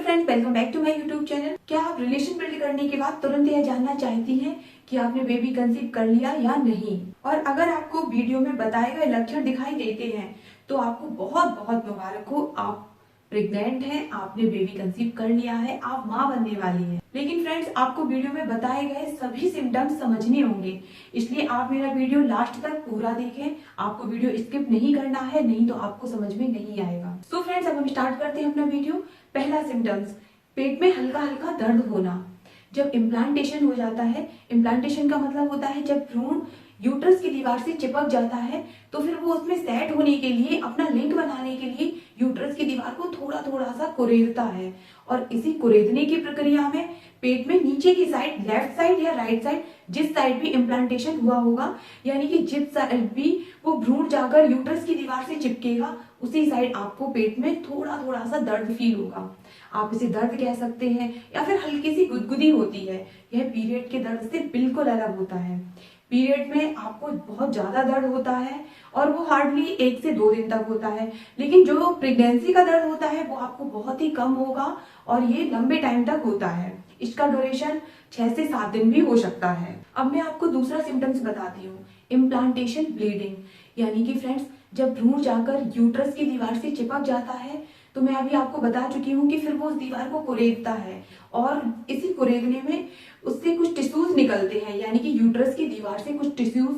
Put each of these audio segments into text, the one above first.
Friends, welcome back to my YouTube channel. क्या आप relation build करने के बाद तुरंत यह जानना चाहती हैं कि आपने बेबी कंसीव कर लिया या नहीं? और अगर आपको वीडियो में बताए गए लक्षण दिखाई देते हैं तो आपको बहुत बहुत मुबारक हो, आप प्रेग्नेंट हैं, आपने बेबी कंसीव कर लिया है, आप माँ बनने वाली हैं। लेकिन फ्रेंड्स, आपको वीडियो में बताए गए सभी सिम्टम्स समझने होंगे, इसलिए आप मेरा वीडियो लास्ट तक पूरा देखें। आपको वीडियो स्किप नहीं करना है, नहीं तो आपको समझ में नहीं आएगा। सो फ्रेंड्स, अब हम स्टार्ट करते हैं अपना वीडियो। पहला सिम्टम्स, पेट में हल्का हल्का दर्द होना। जब इम्प्लांटेशन हो जाता है, इम्प्लांटेशन का मतलब होता है जब भ्रूण यूट्रस की दीवार से चिपक जाता है, तो फिर वो उसमें सेट होने के लिए, अपना लिंक बनाने के लिए यूट्रस की दीवार को थोड़ा थोड़ा सा कुरेदता है। और इसी कुरेदने की प्रक्रिया में पेट में नीचे की साइड, लेफ्ट साइड या राइट साइड, जिस साइड भी इम्प्लांटेशन हुआ होगा, यानी कि जिस साइड भी वो भ्रूण जाकर यूट्रस की दीवार से चिपकेगा, उसी साइड आपको पेट में थोड़ा थोड़ा सा दर्द फील होगा। आप इसे दर्द कह सकते हैं या फिर हल्की सी गुदगुदी होती है। यह पीरियड के दर्द से बिल्कुल अलग होता है। पीरियड में आपको बहुत ज्यादा दर्द होता है और वो हार्डली 1 से 2 दिन तक होता है, लेकिन जो प्रेगनेंसी का दर्द होता है वो आपको बहुत ही कम होगा और ये लंबे टाइम तक होता है। इसका ड्यूरेशन 6 से 7 दिन भी हो सकता है। अब मैं आपको दूसरा सिम्टम्स बताती हूँ, इम्प्लांटेशन ब्लीडिंग। यानी कि फ्रेंड्स, जब भ्रूण जाकर यूट्रस की दीवार से चिपक जाता है, तो मैं अभी आपको बता चुकी हूँ कि फिर वो उस दीवार को कुरेदता है और इसी कुरेदने में उससे कुछ टिश्यूज निकलते हैं, यानी कि यूट्रस की दीवार से कुछ टिश्यूज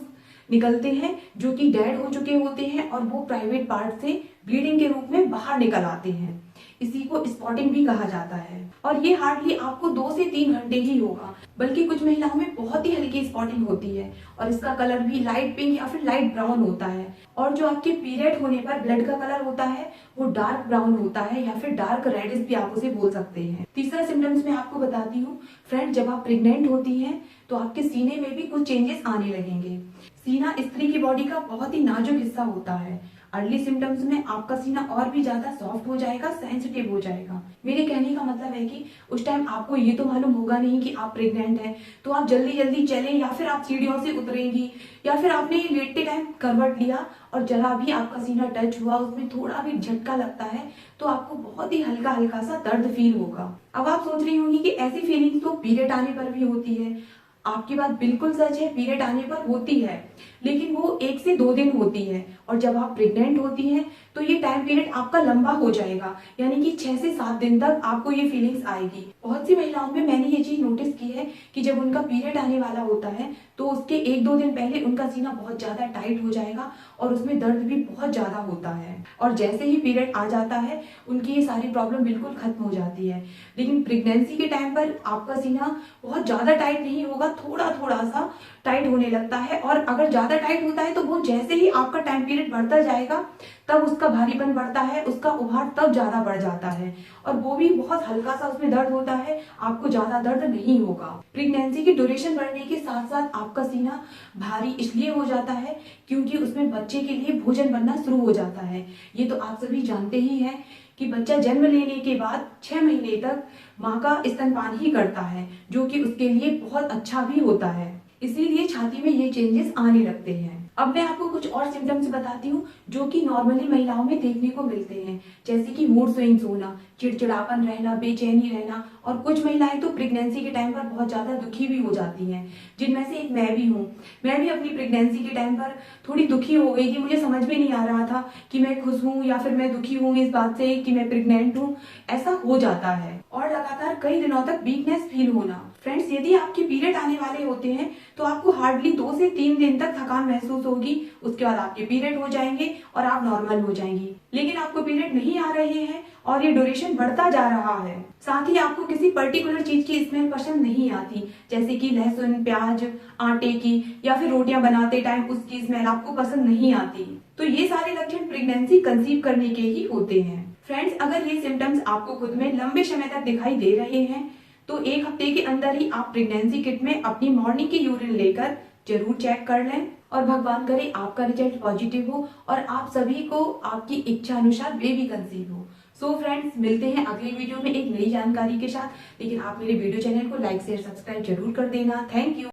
निकलते हैं जो कि डेड हो चुके होते हैं और वो प्राइवेट पार्ट से ब्लीडिंग के रूप में बाहर निकल आते हैं। इसी को स्पॉटिंग भी कहा जाता है और ये हार्डली आपको 2 से 3 घंटे ही होगा, बल्कि कुछ महिलाओं में बहुत ही हल्की स्पॉटिंग होती है और इसका कलर भी लाइट पिंक या फिर लाइट ब्राउन होता है। और जो आपके पीरियड होने पर ब्लड का कलर होता है वो डार्क ब्राउन होता है या फिर डार्क रेडिश भी आप उसे बोल सकते हैं। तीसरा सिम्टम्स मैं आपको बताती हूँ फ्रेंड, जब आप प्रेग्नेंट होती हैं तो आपके सीने में भी कुछ चेंजेस आने लगेंगे। सीना स्त्री की बॉडी का बहुत ही नाजुक हिस्सा होता है। अर्ली सिम्टम्स में आपका सीना और भी ज्यादा सॉफ्ट हो जाएगा, सेंसिटिव हो जाएगा। मेरे कहने का मतलब है कि उस टाइम आपको ये तो मालूम होगा नहीं कि आप प्रेग्नेंट हैं, तो आप जल्दी जल्दी चलें या फिर आप सीढ़ियों से उतरेंगी या फिर आपने लेटते टाइम करवट लिया और जरा भी आपका सीना टच हुआ, उसमें थोड़ा भी झटका लगता है, तो आपको बहुत ही हल्का हल्का सा दर्द फील होगा। अब आप सोच रही होंगी कि ऐसी फीलिंग तो पीरियड आने पर भी होती है। आपकी बात बिल्कुल सच है, पीरियड आने पर होती है, लेकिन वो 1 से 2 दिन होती है और जब आप प्रेग्नेंट होती हैं तो ये टाइम पीरियड आपका लंबा हो जाएगा, यानी कि 6 से 7 दिन तक आपको ये फीलिंग्स आएगी। बहुत सी महिलाओं में मैंने ये चीज नोटिस की है कि जब उनका पीरियड आने वाला होता है तो उसके 1-2 दिन पहले उनका सीना बहुत ज्यादा टाइट हो जाएगा और उसमें दर्द भी बहुत ज्यादा होता है, और जैसे ही पीरियड आ जाता है उनकी ये सारी प्रॉब्लम बिल्कुल खत्म हो जाती है। लेकिन प्रेगनेंसी के टाइम पर आपका सीना बहुत ज्यादा टाइट नहीं होगा, थोड़ा थोड़ा सा टाइट होने लगता है, और अगर ज्यादा टाइट होता है तो वो जैसे ही आपका टाइम पीरियड बढ़ता जाएगा तब उसका भारीपन बढ़ता है, उसका उभार तब ज्यादा बढ़ जाता है और वो भी बहुत हल्का सा उसमें दर्द होता है, आपको ज्यादा दर्द नहीं होगा। प्रेगनेंसी की ड्यूरेशन बढ़ने के साथ साथ आपका सीना भारी इसलिए हो जाता है क्योंकि उसमें बच्चे के लिए भोजन बनना शुरू हो जाता है। ये तो आप सभी जानते ही हैं कि बच्चा जन्म लेने के बाद 6 महीने तक माँ का स्तनपान ही करता है, जो कि उसके लिए बहुत अच्छा भी होता है, इसीलिए छाती में ये चेंजेस आने लगते हैं। अब मैं आपको कुछ और सिम्टम्स बताती हूँ जो कि नॉर्मली महिलाओं में देखने को मिलते हैं, जैसे कि मूड स्विंग्स होना, चिड़चिड़ापन रहना, बेचैनी रहना, और कुछ महिलाएं तो प्रेगनेंसी के टाइम पर बहुत ज्यादा दुखी भी हो जाती हैं, जिनमें से एक मैं भी हूँ। मैं भी अपनी प्रेगनेंसी के टाइम पर थोड़ी दुखी हो गई थी, मुझे समझ में नहीं आ रहा था कि मैं खुश हूँ या फिर मैं दुखी हूँ इस बात से कि मैं प्रेग्नेंट हूँ। ऐसा हो जाता है। और लगातार कई दिनों तक वीकनेस फील होना। फ्रेंड्स, यदि आपके पीरियड आने वाले होते हैं तो आपको हार्डली 2 से 3 दिन तक थकान महसूस होगी, उसके बाद आपके पीरियड हो जाएंगे और आप नॉर्मल हो जाएंगी। लेकिन आपको पीरियड नहीं आ रहे हैं और ये ड्यूरेशन बढ़ता जा रहा है, साथ ही आपको किसी पर्टिकुलर चीज की स्मेल पसंद नहीं आती, जैसे कि लहसुन, प्याज, आटे की या फिर रोटियां बनाते टाइम उसकी स्मेल आपको पसंद नहीं आती, तो ये सारे लक्षण प्रेगनेंसी कंसीव करने के ही होते हैं। फ्रेंड्स, अगर ये सिम्टम्स आपको खुद में लंबे समय तक दिखाई दे रहे हैं तो 1 हफ्ते के अंदर ही आप प्रेगनेंसी किट में अपनी मॉर्निंग की यूरिन लेकर जरूर चेक कर लें और भगवान करे आपका रिजल्ट पॉजिटिव हो और आप सभी को आपकी इच्छा अनुसार बेबी कंसीव हो। सो फ्रेंड्स, मिलते हैं अगली वीडियो में एक नई जानकारी के साथ, लेकिन आप मेरे वीडियो चैनल को लाइक शेयर सब्सक्राइब जरूर कर देना। Thank you.